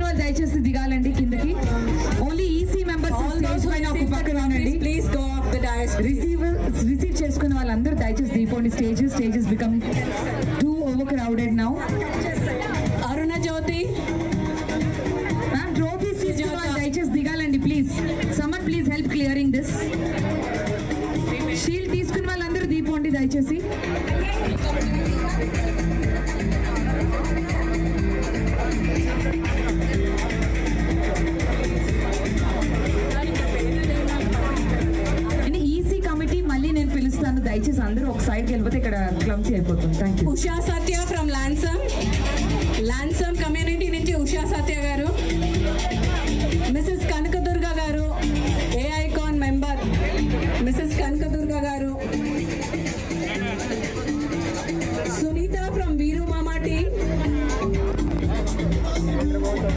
వాళ్ళు దయచేసి దిగాలండి కిందకి. ఓన్లీ ఈసీ మెంబర్స్ స్టేజ్ పైన ఒక పక్కన ఉండండి. Please go off the dais. Receive చేసుకున్న వాళ్ళందరూ దయచేసి దిగిపోండి. Stages become too over crowded now. Aruna Jyothi, trophies తీసుకున్న వాళ్ళు దయచేసి దిగాలండి please. Samar please help clearing this. Shield తీసుకున్న వాళ్ళందరూ దిగిపోండి దయచేసి. ఈసీ కమిటీ మళ్ళీ నేను పిలుస్తాను. దయచేసి అందరూ ఒక సైడ్కి వెళ్ళిపోతే ఇక్కడ క్లమ్సీ అయిపోతుంది. Thank you. Usha Satya from లాన్సమ్ కమ్యూనిటీ నుంచి ఉషా సత్య గారు.